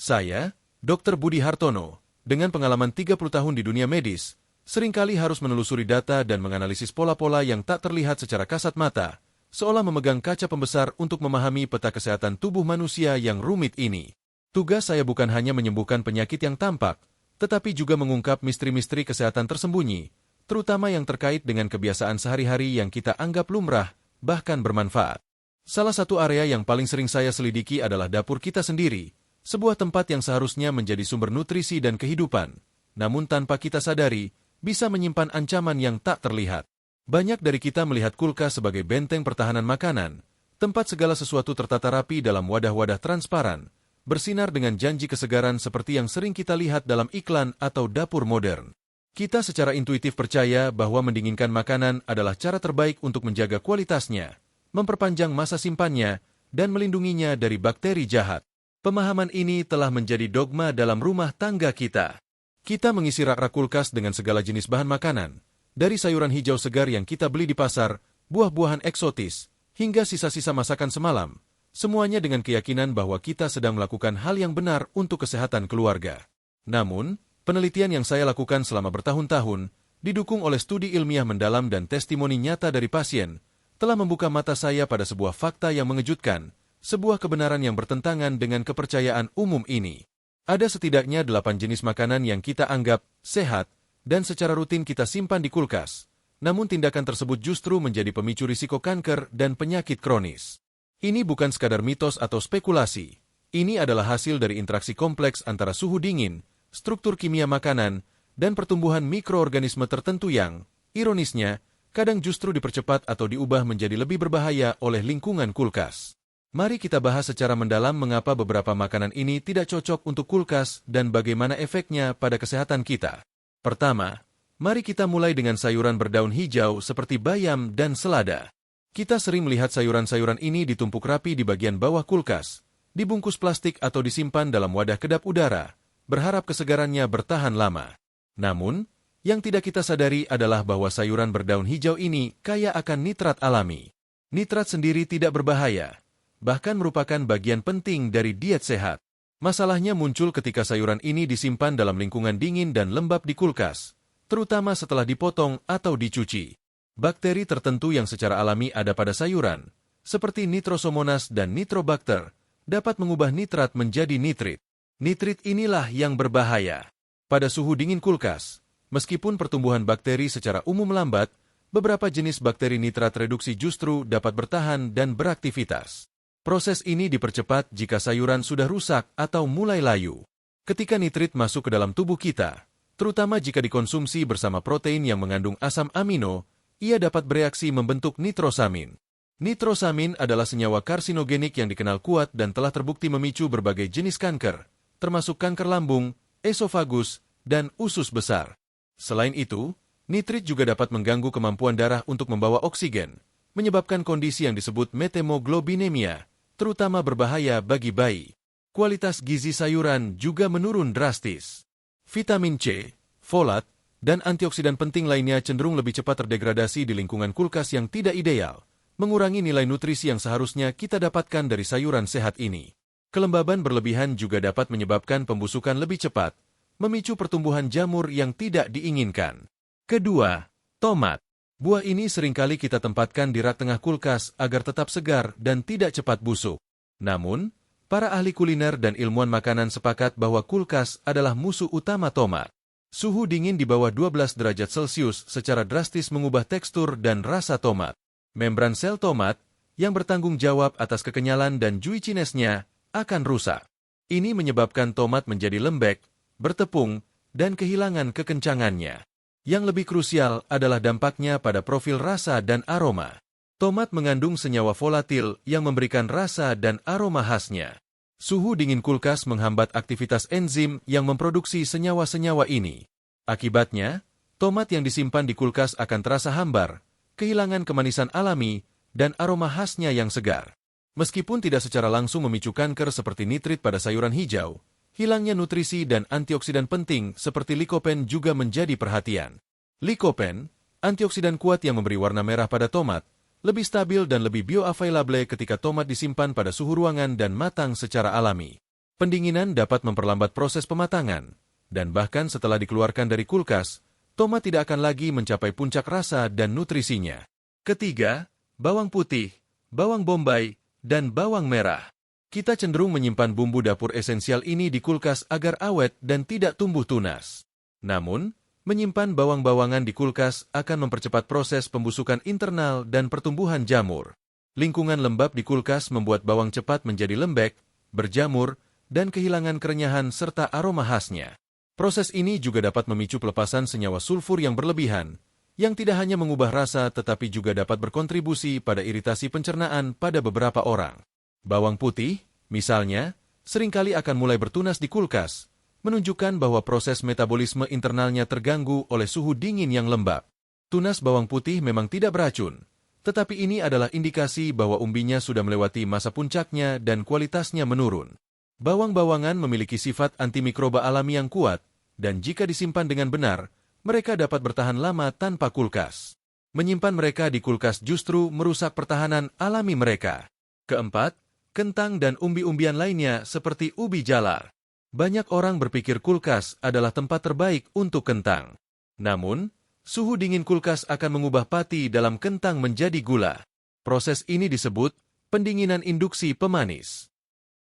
Saya, Dr. Budi Hartono, dengan pengalaman 30 tahun di dunia medis, seringkali harus menelusuri data dan menganalisis pola-pola yang tak terlihat secara kasat mata, seolah memegang kaca pembesar untuk memahami peta kesehatan tubuh manusia yang rumit ini. Tugas saya bukan hanya menyembuhkan penyakit yang tampak, tetapi juga mengungkap misteri-misteri kesehatan tersembunyi, terutama yang terkait dengan kebiasaan sehari-hari yang kita anggap lumrah, bahkan bermanfaat. Salah satu area yang paling sering saya selidiki adalah dapur kita sendiri, sebuah tempat yang seharusnya menjadi sumber nutrisi dan kehidupan, namun tanpa kita sadari, bisa menyimpan ancaman yang tak terlihat. Banyak dari kita melihat kulkas sebagai benteng pertahanan makanan, tempat segala sesuatu tertata rapi dalam wadah-wadah transparan, bersinar dengan janji kesegaran seperti yang sering kita lihat dalam iklan atau dapur modern. Kita secara intuitif percaya bahwa mendinginkan makanan adalah cara terbaik untuk menjaga kualitasnya, memperpanjang masa simpannya, dan melindunginya dari bakteri jahat. Pemahaman ini telah menjadi dogma dalam rumah tangga kita. Kita mengisi rak-rak kulkas dengan segala jenis bahan makanan, dari sayuran hijau segar yang kita beli di pasar, buah-buahan eksotis, hingga sisa-sisa masakan semalam, semuanya dengan keyakinan bahwa kita sedang melakukan hal yang benar untuk kesehatan keluarga. Namun, penelitian yang saya lakukan selama bertahun-tahun, didukung oleh studi ilmiah mendalam dan testimoni nyata dari pasien, telah membuka mata saya pada sebuah fakta yang mengejutkan, sebuah kebenaran yang bertentangan dengan kepercayaan umum ini. Ada setidaknya 8 jenis makanan yang kita anggap sehat dan secara rutin kita simpan di kulkas, namun tindakan tersebut justru menjadi pemicu risiko kanker dan penyakit kronis. Ini bukan sekadar mitos atau spekulasi. Ini adalah hasil dari interaksi kompleks antara suhu dingin, struktur kimia makanan, dan pertumbuhan mikroorganisme tertentu yang, ironisnya, kadang justru dipercepat atau diubah menjadi lebih berbahaya oleh lingkungan kulkas. Mari kita bahas secara mendalam mengapa beberapa makanan ini tidak cocok untuk kulkas dan bagaimana efeknya pada kesehatan kita. Pertama, mari kita mulai dengan sayuran berdaun hijau seperti bayam dan selada. Kita sering melihat sayuran-sayuran ini ditumpuk rapi di bagian bawah kulkas, dibungkus plastik atau disimpan dalam wadah kedap udara, berharap kesegarannya bertahan lama. Namun, yang tidak kita sadari adalah bahwa sayuran berdaun hijau ini kaya akan nitrat alami. Nitrat sendiri tidak berbahaya, bahkan merupakan bagian penting dari diet sehat. Masalahnya muncul ketika sayuran ini disimpan dalam lingkungan dingin dan lembab di kulkas, terutama setelah dipotong atau dicuci. Bakteri tertentu yang secara alami ada pada sayuran, seperti Nitrosomonas dan Nitrobacter, dapat mengubah nitrat menjadi nitrit. Nitrit inilah yang berbahaya. Pada suhu dingin kulkas, meskipun pertumbuhan bakteri secara umum lambat, beberapa jenis bakteri nitrat reduksi justru dapat bertahan dan beraktivitas. Proses ini dipercepat jika sayuran sudah rusak atau mulai layu. Ketika nitrit masuk ke dalam tubuh kita, terutama jika dikonsumsi bersama protein yang mengandung asam amino, ia dapat bereaksi membentuk nitrosamin. Nitrosamin adalah senyawa karsinogenik yang dikenal kuat dan telah terbukti memicu berbagai jenis kanker, termasuk kanker lambung, esofagus, dan usus besar. Selain itu, nitrit juga dapat mengganggu kemampuan darah untuk membawa oksigen, menyebabkan kondisi yang disebut metemoglobinemia, terutama berbahaya bagi bayi. Kualitas gizi sayuran juga menurun drastis. Vitamin C, folat, dan antioksidan penting lainnya cenderung lebih cepat terdegradasi di lingkungan kulkas yang tidak ideal, mengurangi nilai nutrisi yang seharusnya kita dapatkan dari sayuran sehat ini. Kelembaban berlebihan juga dapat menyebabkan pembusukan lebih cepat, memicu pertumbuhan jamur yang tidak diinginkan. Kedua, tomat. Buah ini seringkali kita tempatkan di rak tengah kulkas agar tetap segar dan tidak cepat busuk. Namun, para ahli kuliner dan ilmuwan makanan sepakat bahwa kulkas adalah musuh utama tomat. Suhu dingin di bawah 12 derajat Celcius secara drastis mengubah tekstur dan rasa tomat. Membran sel tomat, yang bertanggung jawab atas kekenyalan dan juiciness-nya, akan rusak. Ini menyebabkan tomat menjadi lembek, bertepung, dan kehilangan kekencangannya. Yang lebih krusial adalah dampaknya pada profil rasa dan aroma. Tomat mengandung senyawa volatil yang memberikan rasa dan aroma khasnya. Suhu dingin kulkas menghambat aktivitas enzim yang memproduksi senyawa-senyawa ini. Akibatnya, tomat yang disimpan di kulkas akan terasa hambar, kehilangan kemanisan alami, dan aroma khasnya yang segar. Meskipun tidak secara langsung memicu kanker seperti nitrit pada sayuran hijau, hilangnya nutrisi dan antioksidan penting seperti likopen juga menjadi perhatian. Likopen, antioksidan kuat yang memberi warna merah pada tomat, lebih stabil dan lebih bioavailable ketika tomat disimpan pada suhu ruangan dan matang secara alami. Pendinginan dapat memperlambat proses pematangan, dan bahkan setelah dikeluarkan dari kulkas, tomat tidak akan lagi mencapai puncak rasa dan nutrisinya. Ketiga, bawang putih, bawang bombay, dan bawang merah. Kita cenderung menyimpan bumbu dapur esensial ini di kulkas agar awet dan tidak tumbuh tunas. Namun, menyimpan bawang-bawangan di kulkas akan mempercepat proses pembusukan internal dan pertumbuhan jamur. Lingkungan lembab di kulkas membuat bawang cepat menjadi lembek, berjamur, dan kehilangan kerenyahan serta aroma khasnya. Proses ini juga dapat memicu pelepasan senyawa sulfur yang berlebihan, yang tidak hanya mengubah rasa tetapi juga dapat berkontribusi pada iritasi pencernaan pada beberapa orang. Bawang putih, misalnya, seringkali akan mulai bertunas di kulkas, menunjukkan bahwa proses metabolisme internalnya terganggu oleh suhu dingin yang lembab. Tunas bawang putih memang tidak beracun, tetapi ini adalah indikasi bahwa umbinya sudah melewati masa puncaknya dan kualitasnya menurun. Bawang-bawangan memiliki sifat antimikroba alami yang kuat, dan jika disimpan dengan benar, mereka dapat bertahan lama tanpa kulkas. Menyimpan mereka di kulkas justru merusak pertahanan alami mereka. Keempat, kentang dan umbi-umbian lainnya seperti ubi jalar. Banyak orang berpikir kulkas adalah tempat terbaik untuk kentang. Namun, suhu dingin kulkas akan mengubah pati dalam kentang menjadi gula. Proses ini disebut pendinginan induksi pemanis.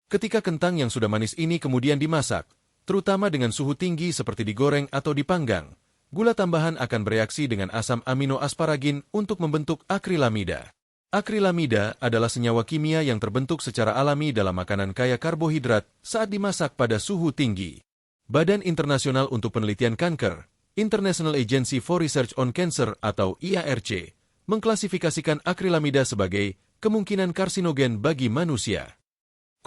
Ketika kentang yang sudah manis ini kemudian dimasak, terutama dengan suhu tinggi seperti digoreng atau dipanggang, gula tambahan akan bereaksi dengan asam amino asparagin untuk membentuk akrilamida. Akrilamida adalah senyawa kimia yang terbentuk secara alami dalam makanan kaya karbohidrat saat dimasak pada suhu tinggi. Badan Internasional untuk Penelitian Kanker, International Agency for Research on Cancer atau IARC, mengklasifikasikan akrilamida sebagai kemungkinan karsinogen bagi manusia.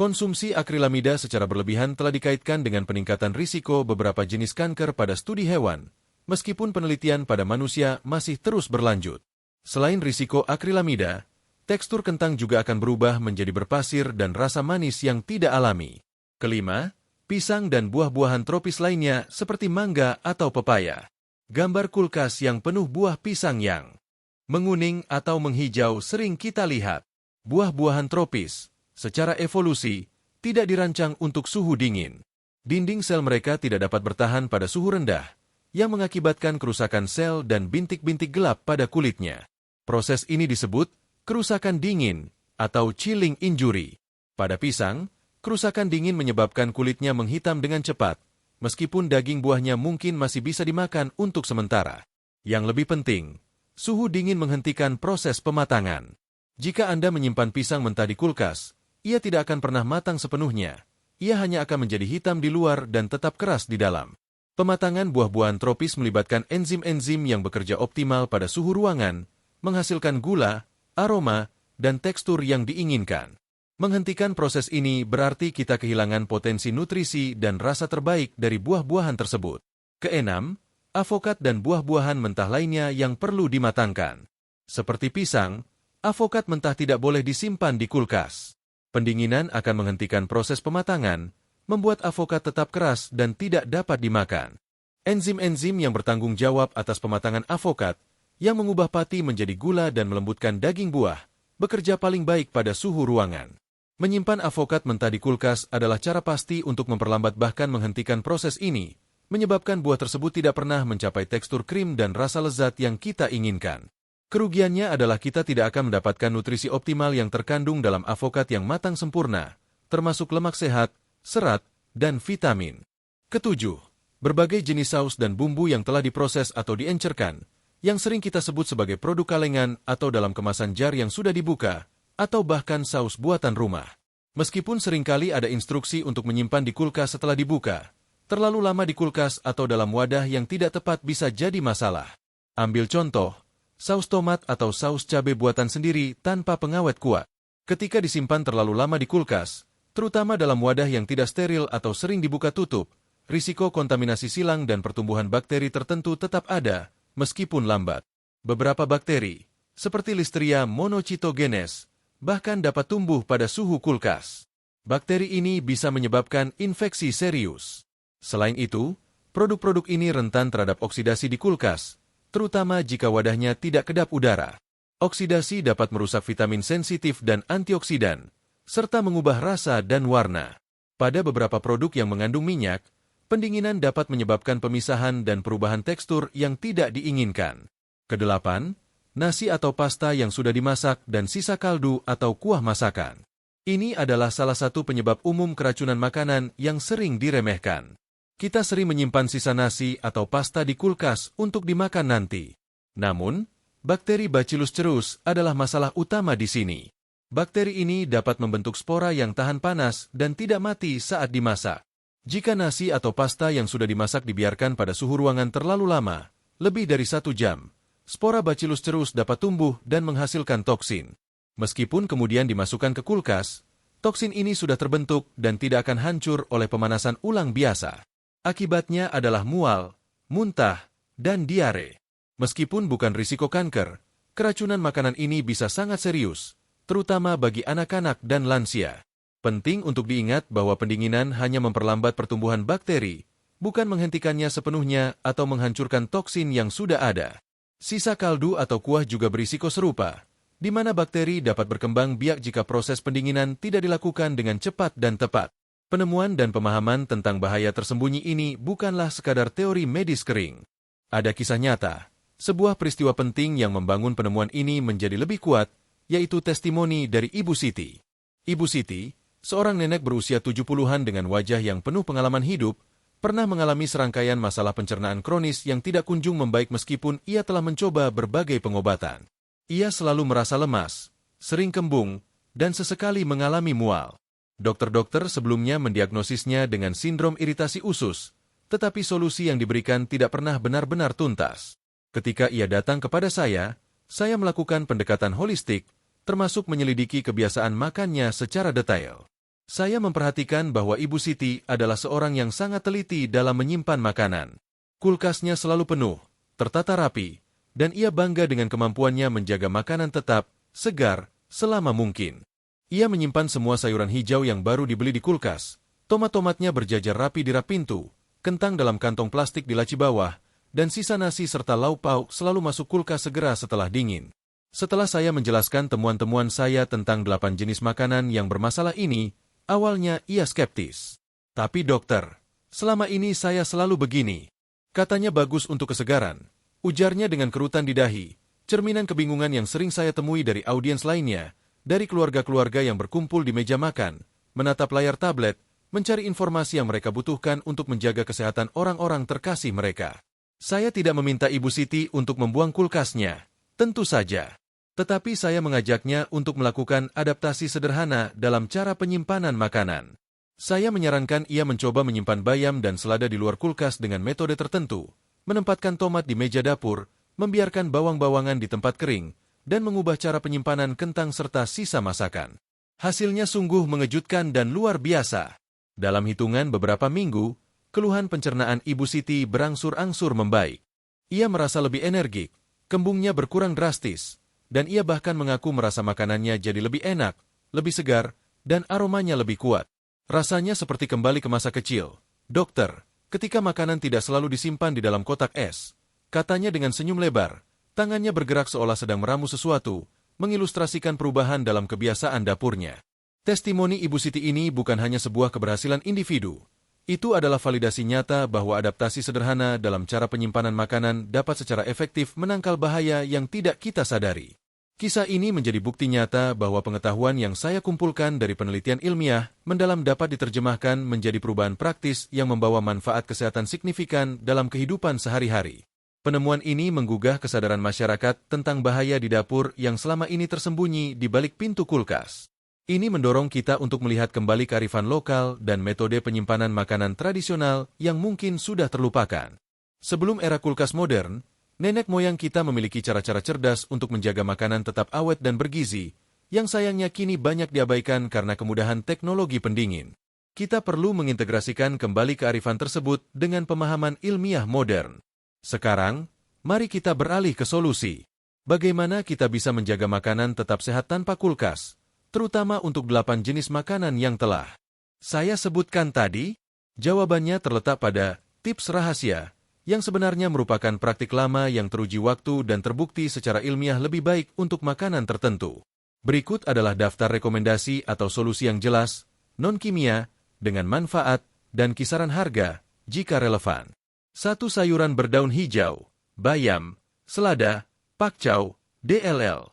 Konsumsi akrilamida secara berlebihan telah dikaitkan dengan peningkatan risiko beberapa jenis kanker pada studi hewan, meskipun penelitian pada manusia masih terus berlanjut. Selain risiko akrilamida, tekstur kentang juga akan berubah menjadi berpasir dan rasa manis yang tidak alami. Kelima, pisang dan buah-buahan tropis lainnya seperti mangga atau pepaya. Gambar kulkas yang penuh buah pisang yang menguning atau menghijau sering kita lihat. Buah-buahan tropis, secara evolusi, tidak dirancang untuk suhu dingin. Dinding sel mereka tidak dapat bertahan pada suhu rendah, yang mengakibatkan kerusakan sel dan bintik-bintik gelap pada kulitnya. Proses ini disebut kerusakan dingin atau chilling injury. Pada pisang, kerusakan dingin menyebabkan kulitnya menghitam dengan cepat, meskipun daging buahnya mungkin masih bisa dimakan untuk sementara. Yang lebih penting, suhu dingin menghentikan proses pematangan. Jika Anda menyimpan pisang mentah di kulkas, ia tidak akan pernah matang sepenuhnya. Ia hanya akan menjadi hitam di luar dan tetap keras di dalam. Pematangan buah-buahan tropis melibatkan enzim-enzim yang bekerja optimal pada suhu ruangan, menghasilkan gula, aroma, dan tekstur yang diinginkan. Menghentikan proses ini berarti kita kehilangan potensi nutrisi dan rasa terbaik dari buah-buahan tersebut. Keenam, avokat dan buah-buahan mentah lainnya yang perlu dimatangkan. Seperti pisang, avokat mentah tidak boleh disimpan di kulkas. Pendinginan akan menghentikan proses pematangan, membuat avokat tetap keras dan tidak dapat dimakan. Enzim-enzim yang bertanggung jawab atas pematangan avokat, yang mengubah pati menjadi gula dan melembutkan daging buah, bekerja paling baik pada suhu ruangan. Menyimpan avokat mentah di kulkas adalah cara pasti untuk memperlambat bahkan menghentikan proses ini, menyebabkan buah tersebut tidak pernah mencapai tekstur krim dan rasa lezat yang kita inginkan. Kerugiannya adalah kita tidak akan mendapatkan nutrisi optimal yang terkandung dalam avokat yang matang sempurna, termasuk lemak sehat, serat, dan vitamin. Ketujuh, berbagai jenis saus dan bumbu yang telah diproses atau diencerkan, yang sering kita sebut sebagai produk kalengan atau dalam kemasan jar yang sudah dibuka, atau bahkan saus buatan rumah. Meskipun seringkali ada instruksi untuk menyimpan di kulkas setelah dibuka, terlalu lama di kulkas atau dalam wadah yang tidak tepat bisa jadi masalah. Ambil contoh, saus tomat atau saus cabai buatan sendiri tanpa pengawet kuat. Ketika disimpan terlalu lama di kulkas, terutama dalam wadah yang tidak steril atau sering dibuka tutup, risiko kontaminasi silang dan pertumbuhan bakteri tertentu tetap ada, meskipun lambat. Beberapa bakteri, seperti Listeria monocytogenes, bahkan dapat tumbuh pada suhu kulkas. Bakteri ini bisa menyebabkan infeksi serius. Selain itu, produk-produk ini rentan terhadap oksidasi di kulkas, terutama jika wadahnya tidak kedap udara. Oksidasi dapat merusak vitamin sensitif dan antioksidan, serta mengubah rasa dan warna. Pada beberapa produk yang mengandung minyak, pendinginan dapat menyebabkan pemisahan dan perubahan tekstur yang tidak diinginkan. Kedelapan, nasi atau pasta yang sudah dimasak dan sisa kaldu atau kuah masakan. Ini adalah salah satu penyebab umum keracunan makanan yang sering diremehkan. Kita sering menyimpan sisa nasi atau pasta di kulkas untuk dimakan nanti. Namun, bakteri Bacillus cereus adalah masalah utama di sini. Bakteri ini dapat membentuk spora yang tahan panas dan tidak mati saat dimasak. Jika nasi atau pasta yang sudah dimasak dibiarkan pada suhu ruangan terlalu lama, lebih dari 1 jam, spora Bacillus cereus dapat tumbuh dan menghasilkan toksin. Meskipun kemudian dimasukkan ke kulkas, toksin ini sudah terbentuk dan tidak akan hancur oleh pemanasan ulang biasa. Akibatnya adalah mual, muntah, dan diare. Meskipun bukan risiko kanker, keracunan makanan ini bisa sangat serius, terutama bagi anak-anak dan lansia. Penting untuk diingat bahwa pendinginan hanya memperlambat pertumbuhan bakteri, bukan menghentikannya sepenuhnya atau menghancurkan toksin yang sudah ada. Sisa kaldu atau kuah juga berisiko serupa, di mana bakteri dapat berkembang biak jika proses pendinginan tidak dilakukan dengan cepat dan tepat. Penemuan dan pemahaman tentang bahaya tersembunyi ini bukanlah sekadar teori medis kering. Ada kisah nyata, sebuah peristiwa penting yang membangun penemuan ini menjadi lebih kuat, yaitu testimoni dari Ibu Siti. Ibu Siti, seorang nenek berusia 70-an dengan wajah yang penuh pengalaman hidup, pernah mengalami serangkaian masalah pencernaan kronis yang tidak kunjung membaik meskipun ia telah mencoba berbagai pengobatan. Ia selalu merasa lemas, sering kembung, dan sesekali mengalami mual. Dokter-dokter sebelumnya mendiagnosisnya dengan sindrom iritasi usus, tetapi solusi yang diberikan tidak pernah benar-benar tuntas. Ketika ia datang kepada saya melakukan pendekatan holistik, termasuk menyelidiki kebiasaan makannya secara detail. Saya memperhatikan bahwa Ibu Siti adalah seorang yang sangat teliti dalam menyimpan makanan. Kulkasnya selalu penuh, tertata rapi, dan ia bangga dengan kemampuannya menjaga makanan tetap segar selama mungkin. Ia menyimpan semua sayuran hijau yang baru dibeli di kulkas, tomat-tomatnya berjajar rapi di rak pintu, kentang dalam kantong plastik di laci bawah, dan sisa nasi serta lauk pauk selalu masuk kulkas segera setelah dingin. Setelah saya menjelaskan temuan-temuan saya tentang 8 jenis makanan yang bermasalah ini, awalnya ia skeptis. Tapi dokter, selama ini saya selalu begini. Katanya bagus untuk kesegaran, ujarnya dengan kerutan di dahi, cerminan kebingungan yang sering saya temui dari audiens lainnya, dari keluarga-keluarga yang berkumpul di meja makan, menatap layar tablet, mencari informasi yang mereka butuhkan untuk menjaga kesehatan orang-orang terkasih mereka. Saya tidak meminta Ibu Siti untuk membuang kulkasnya, tentu saja. Tetapi saya mengajaknya untuk melakukan adaptasi sederhana dalam cara penyimpanan makanan. Saya menyarankan ia mencoba menyimpan bayam dan selada di luar kulkas dengan metode tertentu, menempatkan tomat di meja dapur, membiarkan bawang-bawangan di tempat kering, dan mengubah cara penyimpanan kentang serta sisa masakan. Hasilnya sungguh mengejutkan dan luar biasa. Dalam hitungan beberapa minggu, keluhan pencernaan Ibu Siti berangsur-angsur membaik. Ia merasa lebih energik, kembungnya berkurang drastis, dan ia bahkan mengaku merasa makanannya jadi lebih enak, lebih segar, dan aromanya lebih kuat. Rasanya seperti kembali ke masa kecil. Dokter, ketika makanan tidak selalu disimpan di dalam kotak es, katanya dengan senyum lebar. Tangannya bergerak seolah sedang meramu sesuatu, mengilustrasikan perubahan dalam kebiasaan dapurnya. Testimoni Ibu Siti ini bukan hanya sebuah keberhasilan individu. Itu adalah validasi nyata bahwa adaptasi sederhana dalam cara penyimpanan makanan dapat secara efektif menangkal bahaya yang tidak kita sadari. Kisah ini menjadi bukti nyata bahwa pengetahuan yang saya kumpulkan dari penelitian ilmiah mendalam dapat diterjemahkan menjadi perubahan praktis yang membawa manfaat kesehatan signifikan dalam kehidupan sehari-hari. Penemuan ini menggugah kesadaran masyarakat tentang bahaya di dapur yang selama ini tersembunyi di balik pintu kulkas. Ini mendorong kita untuk melihat kembali kearifan lokal dan metode penyimpanan makanan tradisional yang mungkin sudah terlupakan. Sebelum era kulkas modern, nenek moyang kita memiliki cara-cara cerdas untuk menjaga makanan tetap awet dan bergizi, yang sayangnya kini banyak diabaikan karena kemudahan teknologi pendingin. Kita perlu mengintegrasikan kembali kearifan tersebut dengan pemahaman ilmiah modern. Sekarang, mari kita beralih ke solusi. Bagaimana kita bisa menjaga makanan tetap sehat tanpa kulkas, terutama untuk 8 jenis makanan yang telah saya sebutkan tadi? Jawabannya terletak pada tips rahasia, yang sebenarnya merupakan praktik lama yang teruji waktu dan terbukti secara ilmiah lebih baik untuk makanan tertentu. Berikut adalah daftar rekomendasi atau solusi yang jelas, non-kimia, dengan manfaat dan kisaran harga jika relevan. 1 sayuran berdaun hijau, bayam, selada, pakcow, DLL.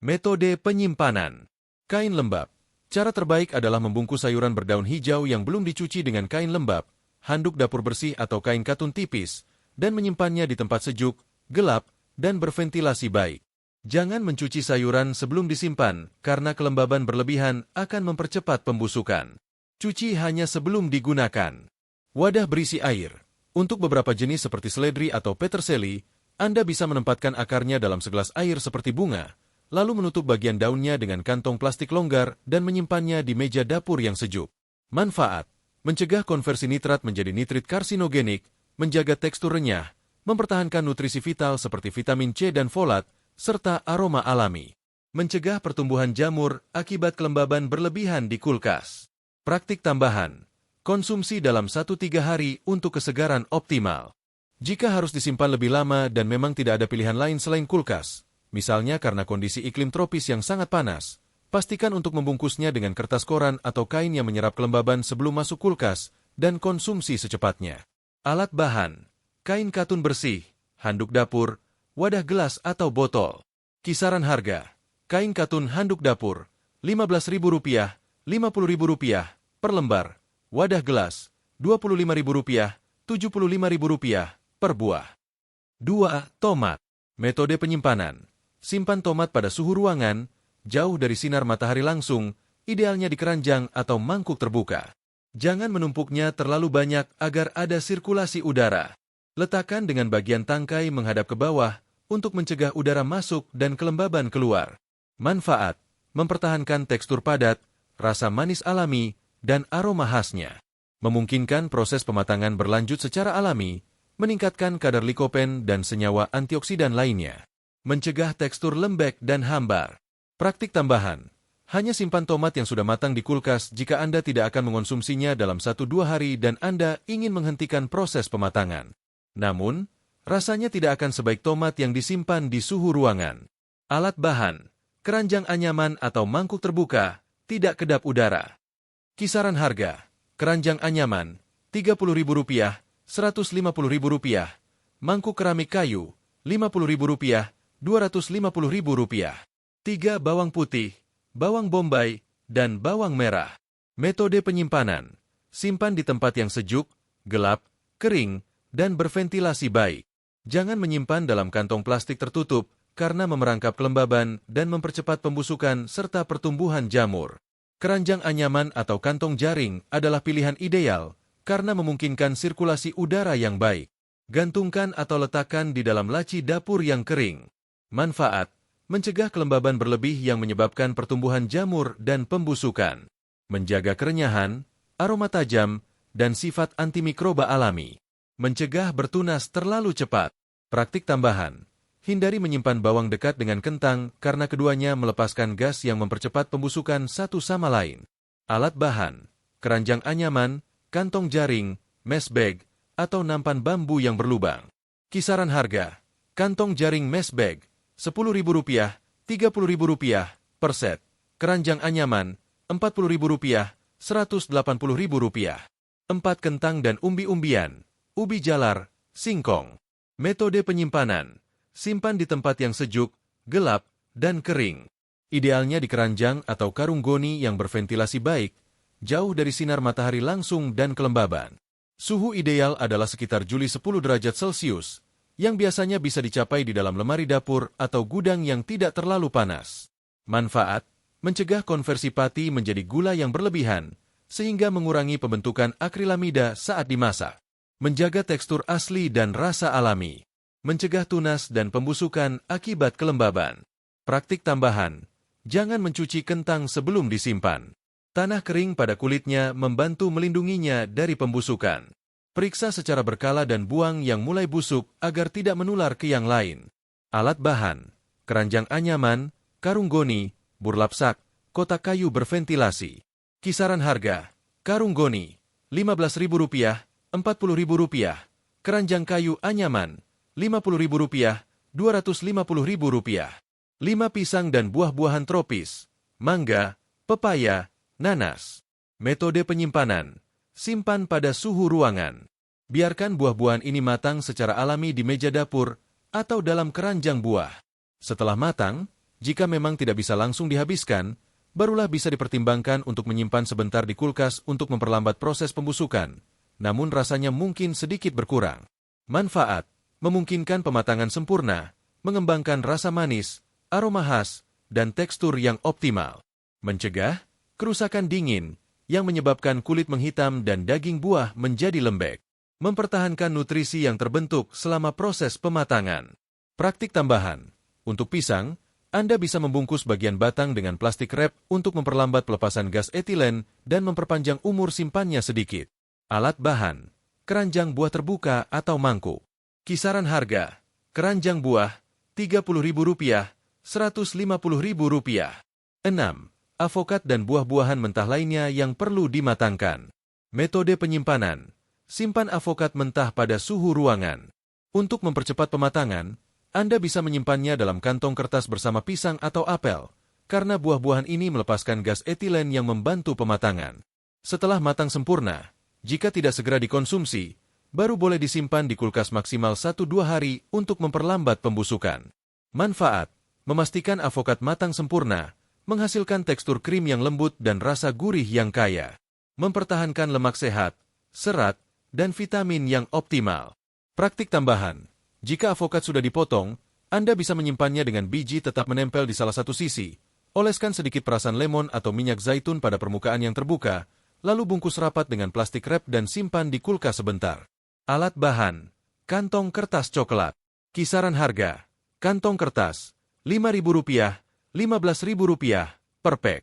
Metode penyimpanan. Kain lembab. Cara terbaik adalah membungkus sayuran berdaun hijau yang belum dicuci dengan kain lembab, handuk dapur bersih atau kain katun tipis, dan menyimpannya di tempat sejuk, gelap, dan berventilasi baik. Jangan mencuci sayuran sebelum disimpan, karena kelembaban berlebihan akan mempercepat pembusukan. Cuci hanya sebelum digunakan. Wadah berisi air. Untuk beberapa jenis seperti seledri atau peterseli, Anda bisa menempatkan akarnya dalam segelas air seperti bunga, lalu menutup bagian daunnya dengan kantong plastik longgar dan menyimpannya di meja dapur yang sejuk. Manfaat: mencegah konversi nitrat menjadi nitrit karsinogenik, menjaga tekstur renyah, mempertahankan nutrisi vital seperti vitamin C dan folat, serta aroma alami. Mencegah pertumbuhan jamur akibat kelembaban berlebihan di kulkas. Praktik tambahan: konsumsi dalam 1-3 hari untuk kesegaran optimal. Jika harus disimpan lebih lama dan memang tidak ada pilihan lain selain kulkas, misalnya karena kondisi iklim tropis yang sangat panas, pastikan untuk membungkusnya dengan kertas koran atau kain yang menyerap kelembaban sebelum masuk kulkas dan konsumsi secepatnya. Alat bahan: kain katun bersih, handuk dapur, wadah gelas atau botol. Kisaran harga: kain katun handuk dapur, Rp15.000, Rp50.000 per lembar. Wadah gelas, Rp25.000, Rp75.000 per buah. 2. Tomat. Metode penyimpanan. Simpan tomat pada suhu ruangan, jauh dari sinar matahari langsung, idealnya di keranjang atau mangkuk terbuka. Jangan menumpuknya terlalu banyak agar ada sirkulasi udara. Letakkan dengan bagian tangkai menghadap ke bawah untuk mencegah udara masuk dan kelembaban keluar. Manfaat: mempertahankan tekstur padat, rasa manis alami, dan aroma khasnya. Memungkinkan proses pematangan berlanjut secara alami, meningkatkan kadar likopen dan senyawa antioksidan lainnya. Mencegah tekstur lembek dan hambar. Praktik tambahan: hanya simpan tomat yang sudah matang di kulkas jika Anda tidak akan mengonsumsinya dalam 1-2 hari dan Anda ingin menghentikan proses pematangan. Namun, rasanya tidak akan sebaik tomat yang disimpan di suhu ruangan. Alat bahan: keranjang anyaman atau mangkuk terbuka, tidak kedap udara. Kisaran harga: keranjang anyaman, Rp30.000, Rp150.000, mangkuk keramik kayu, Rp50.000, Rp250.000. 3. Bawang putih, bawang bombay, dan bawang merah. Metode penyimpanan: simpan di tempat yang sejuk, gelap, kering, dan berventilasi baik. Jangan menyimpan dalam kantong plastik tertutup karena memerangkap kelembaban dan mempercepat pembusukan serta pertumbuhan jamur. Keranjang anyaman atau kantong jaring adalah pilihan ideal karena memungkinkan sirkulasi udara yang baik. Gantungkan atau letakkan di dalam laci dapur yang kering. Manfaat: mencegah kelembaban berlebih yang menyebabkan pertumbuhan jamur dan pembusukan. Menjaga kerenyahan, aroma tajam, dan sifat antimikroba alami. Mencegah bertunas terlalu cepat. Praktik tambahan: hindari menyimpan bawang dekat dengan kentang karena keduanya melepaskan gas yang mempercepat pembusukan satu sama lain. Alat bahan: keranjang anyaman, kantong jaring, mesh bag, atau nampan bambu yang berlubang. Kisaran harga: kantong jaring mesh bag, Rp10.000, Rp30.000 per set. Keranjang anyaman, Rp40.000, Rp180.000. 4. Kentang dan umbi-umbian, ubi jalar, singkong. Metode penyimpanan: simpan di tempat yang sejuk, gelap, dan kering. Idealnya di keranjang atau karung goni yang berventilasi baik, jauh dari sinar matahari langsung dan kelembaban. Suhu ideal adalah sekitar Juli 10 derajat Celcius, yang biasanya bisa dicapai di dalam lemari dapur atau gudang yang tidak terlalu panas. Manfaat: mencegah konversi pati menjadi gula yang berlebihan, sehingga mengurangi pembentukan akrilamida saat dimasak. Menjaga tekstur asli dan rasa alami. Mencegah tunas dan pembusukan akibat kelembaban. Praktik tambahan: jangan mencuci kentang sebelum disimpan. Tanah kering pada kulitnya membantu melindunginya dari pembusukan. Periksa secara berkala dan buang yang mulai busuk agar tidak menular ke yang lain. Alat bahan: keranjang anyaman, karung goni, burlapsak, kotak kayu berventilasi. Kisaran harga: karung goni, Rp15.000, Rp40.000. Keranjang kayu anyaman, Rp50.000, Rp250.000. 5. Pisang dan buah-buahan tropis, mangga, pepaya, nanas. Metode penyimpanan: Simpan pada suhu ruangan. Biarkan buah-buahan ini matang secara alami di meja dapur atau dalam keranjang buah. Setelah matang, jika memang tidak bisa langsung dihabiskan, barulah bisa dipertimbangkan untuk menyimpan sebentar di kulkas untuk memperlambat proses pembusukan, namun rasanya mungkin sedikit berkurang. Manfaat: memungkinkan pematangan sempurna, mengembangkan rasa manis, aroma khas, dan tekstur yang optimal. Mencegah kerusakan dingin yang menyebabkan kulit menghitam dan daging buah menjadi lembek. Mempertahankan nutrisi yang terbentuk selama proses pematangan. Praktik tambahan: untuk pisang, Anda bisa membungkus bagian batang dengan plastik wrap untuk memperlambat pelepasan gas etilen dan memperpanjang umur simpannya sedikit. Alat bahan: keranjang buah terbuka atau mangkuk. Kisaran harga: keranjang buah Rp30.000, Rp150.000. 6. Avokat dan buah-buahan mentah lainnya yang perlu dimatangkan. Metode penyimpanan: simpan avokat mentah pada suhu ruangan. Untuk mempercepat pematangan, Anda bisa menyimpannya dalam kantong kertas bersama pisang atau apel, karena buah-buahan ini melepaskan gas etilen yang membantu pematangan. Setelah matang sempurna, jika tidak segera dikonsumsi, baru boleh disimpan di kulkas maksimal 1-2 hari untuk memperlambat pembusukan. Manfaat: memastikan avokat matang sempurna, menghasilkan tekstur krim yang lembut dan rasa gurih yang kaya. Mempertahankan lemak sehat, serat, dan vitamin yang optimal. Praktik tambahan: jika avokat sudah dipotong, Anda bisa menyimpannya dengan biji tetap menempel di salah satu sisi. Oleskan sedikit perasan lemon atau minyak zaitun pada permukaan yang terbuka, lalu bungkus rapat dengan plastik wrap dan simpan di kulkas sebentar. Alat bahan: kantong kertas coklat. Kisaran harga: kantong kertas Rp5.000, Rp15.000 per pack.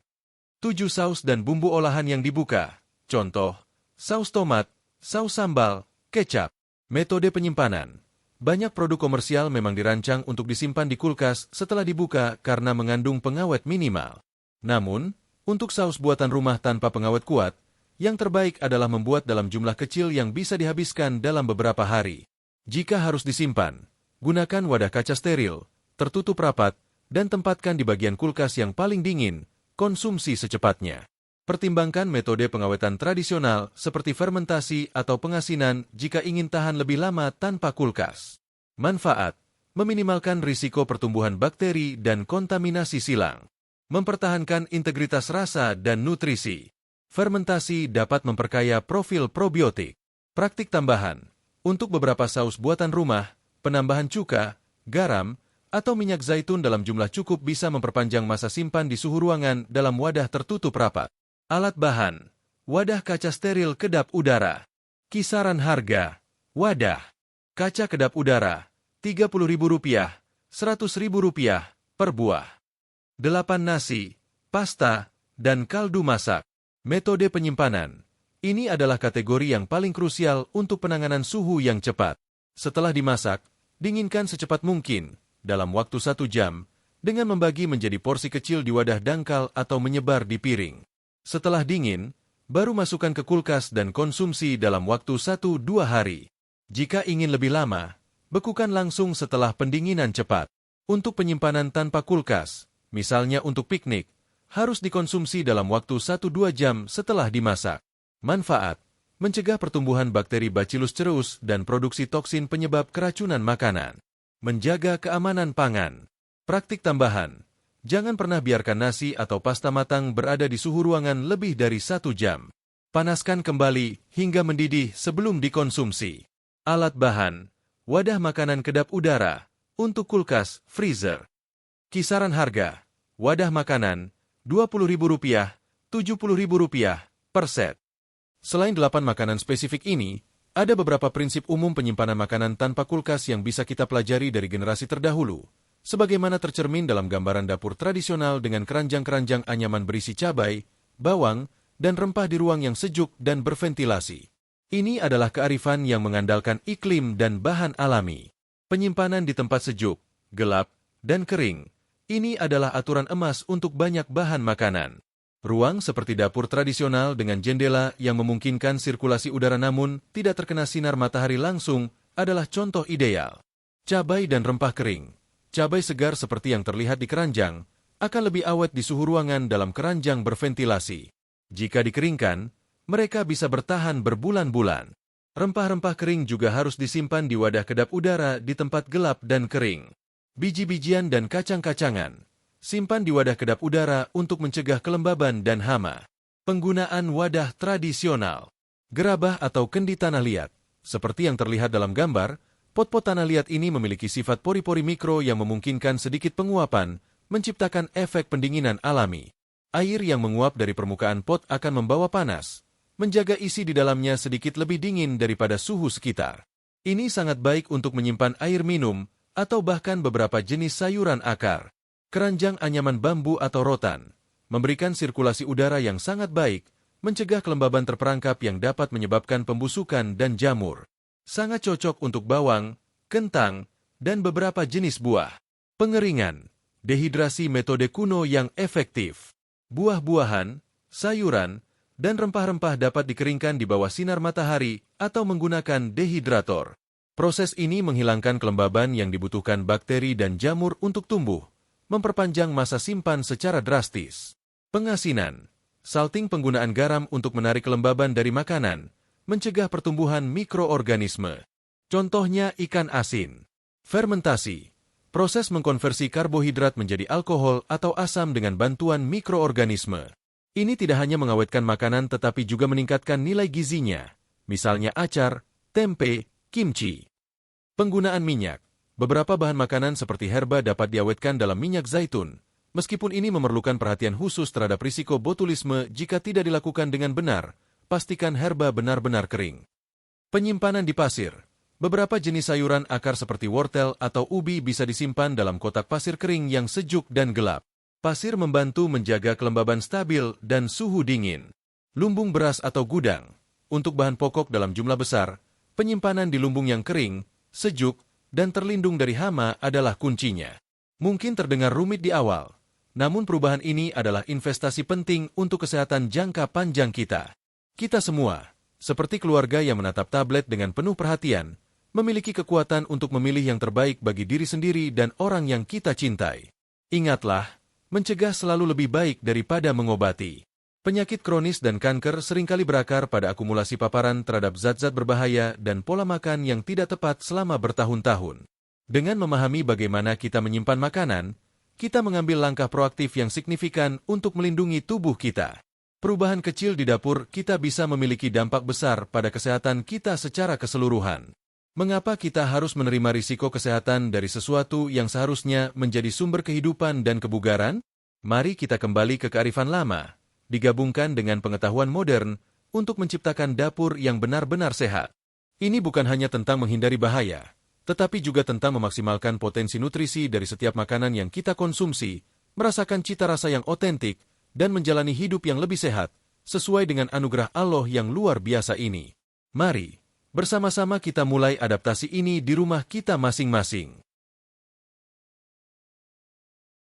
7 saus dan bumbu olahan yang dibuka. Contoh: saus tomat, saus sambal, kecap. Metode penyimpanan: banyak produk komersial memang dirancang untuk disimpan di kulkas setelah dibuka karena mengandung pengawet minimal. Namun, untuk saus buatan rumah tanpa pengawet kuat, yang terbaik adalah membuat dalam jumlah kecil yang bisa dihabiskan dalam beberapa hari. Jika harus disimpan, gunakan wadah kaca steril, tertutup rapat, dan tempatkan di bagian kulkas yang paling dingin. Konsumsi secepatnya. Pertimbangkan metode pengawetan tradisional seperti fermentasi atau pengasinan jika ingin tahan lebih lama tanpa kulkas. Manfaat: meminimalkan risiko pertumbuhan bakteri dan kontaminasi silang. Mempertahankan integritas rasa dan nutrisi. Fermentasi dapat memperkaya profil probiotik. Praktik tambahan: untuk beberapa saus buatan rumah, penambahan cuka, garam, atau minyak zaitun dalam jumlah cukup bisa memperpanjang masa simpan di suhu ruangan dalam wadah tertutup rapat. Alat bahan: wadah kaca steril kedap udara. Kisaran harga: wadah kaca kedap udara Rp30.000, Rp100.000 per buah. 8 nasi, pasta, dan kaldu masak. Metode penyimpanan: ini adalah kategori yang paling krusial untuk penanganan suhu yang cepat. Setelah dimasak, dinginkan secepat mungkin, dalam waktu 1 jam, dengan membagi menjadi porsi kecil di wadah dangkal atau menyebar di piring. Setelah dingin, baru masukkan ke kulkas dan konsumsi dalam waktu 1-2 hari. Jika ingin lebih lama, bekukan langsung setelah pendinginan cepat. Untuk penyimpanan tanpa kulkas, misalnya untuk piknik, harus dikonsumsi dalam waktu 1-2 jam setelah dimasak. Manfaat: mencegah pertumbuhan bakteri Bacillus cereus dan produksi toksin penyebab keracunan makanan. Menjaga keamanan pangan. Praktik tambahan: jangan pernah biarkan nasi atau pasta matang berada di suhu ruangan lebih dari 1 jam. Panaskan kembali hingga mendidih sebelum dikonsumsi. Alat bahan: wadah makanan kedap udara, untuk kulkas, freezer. Kisaran harga: wadah makanan Rp20.000, Rp70.000 per set. Selain 8 makanan spesifik ini, ada beberapa prinsip umum penyimpanan makanan tanpa kulkas yang bisa kita pelajari dari generasi terdahulu, sebagaimana tercermin dalam gambaran dapur tradisional dengan keranjang-keranjang anyaman berisi cabai, bawang, dan rempah di ruang yang sejuk dan berventilasi. Ini adalah kearifan yang mengandalkan iklim dan bahan alami. Penyimpanan di tempat sejuk, gelap, dan kering. Ini adalah aturan emas untuk banyak bahan makanan. Ruang seperti dapur tradisional dengan jendela yang memungkinkan sirkulasi udara namun tidak terkena sinar matahari langsung adalah contoh ideal. Cabai dan rempah kering. Cabai segar seperti yang terlihat di keranjang akan lebih awet di suhu ruangan dalam keranjang berventilasi. Jika dikeringkan, Mereka bisa bertahan berbulan-bulan. Rempah-rempah kering juga harus disimpan di wadah kedap udara di tempat gelap dan kering. Biji-bijian dan kacang-kacangan simpan di wadah kedap udara untuk mencegah kelembaban dan hama. Penggunaan wadah tradisional. Gerabah atau kendi tanah liat. Seperti yang terlihat dalam gambar, pot-pot tanah liat ini memiliki sifat pori-pori mikro yang memungkinkan sedikit penguapan, menciptakan efek pendinginan alami. Air yang menguap dari permukaan pot akan membawa panas, menjaga isi di dalamnya sedikit lebih dingin daripada suhu sekitar. Ini sangat baik untuk menyimpan air minum atau bahkan beberapa jenis sayuran akar. Keranjang anyaman bambu atau rotan memberikan sirkulasi udara yang sangat baik, mencegah kelembaban terperangkap yang dapat menyebabkan pembusukan dan jamur. Sangat cocok untuk bawang, kentang, dan beberapa jenis buah. Pengeringan. Dehidrasi metode kuno yang efektif. Buah-buahan, sayuran, dan rempah-rempah dapat dikeringkan di bawah sinar matahari atau menggunakan dehidrator. Proses ini menghilangkan kelembaban yang dibutuhkan bakteri dan jamur untuk tumbuh, memperpanjang masa simpan secara drastis. Pengasinan. Salting penggunaan garam untuk menarik kelembaban dari makanan, mencegah pertumbuhan mikroorganisme. Contohnya ikan asin. Fermentasi. Proses mengkonversi karbohidrat menjadi alkohol atau asam dengan bantuan mikroorganisme. Ini tidak hanya mengawetkan makanan tetapi juga meningkatkan nilai gizinya, misalnya acar, tempe, kimchi. Penggunaan minyak. Beberapa bahan makanan seperti herba dapat diawetkan dalam minyak zaitun, meskipun ini memerlukan perhatian khusus terhadap risiko botulisme jika tidak dilakukan dengan benar. Pastikan herba benar-benar kering. Penyimpanan di pasir. Beberapa jenis sayuran akar seperti wortel atau ubi bisa disimpan dalam kotak pasir kering yang sejuk dan gelap. Pasir membantu menjaga kelembaban stabil dan suhu dingin. Lumbung beras atau gudang. Untuk bahan pokok dalam jumlah besar, penyimpanan di lumbung yang kering, sejuk, dan terlindung dari hama adalah kuncinya. Mungkin terdengar rumit di awal, namun perubahan ini adalah investasi penting untuk kesehatan jangka panjang kita. Kita semua, seperti keluarga yang menatap tablet dengan penuh perhatian, memiliki kekuatan untuk memilih yang terbaik bagi diri sendiri dan orang yang kita cintai. Ingatlah, mencegah selalu lebih baik daripada mengobati. Penyakit kronis dan kanker seringkali berakar pada akumulasi paparan terhadap zat-zat berbahaya dan pola makan yang tidak tepat selama bertahun-tahun. Dengan memahami bagaimana kita menyimpan makanan, kita mengambil langkah proaktif yang signifikan untuk melindungi tubuh kita. Perubahan kecil di dapur kita bisa memiliki dampak besar pada kesehatan kita secara keseluruhan. Mengapa kita harus menerima risiko kesehatan dari sesuatu yang seharusnya menjadi sumber kehidupan dan kebugaran? Mari kita kembali ke kearifan lama, digabungkan dengan pengetahuan modern untuk menciptakan dapur yang benar-benar sehat. Ini bukan hanya tentang menghindari bahaya, tetapi juga tentang memaksimalkan potensi nutrisi dari setiap makanan yang kita konsumsi, merasakan cita rasa yang otentik, dan menjalani hidup yang lebih sehat, sesuai dengan anugerah Allah yang luar biasa ini. Mari, bersama-sama kita mulai adaptasi ini di rumah kita masing-masing.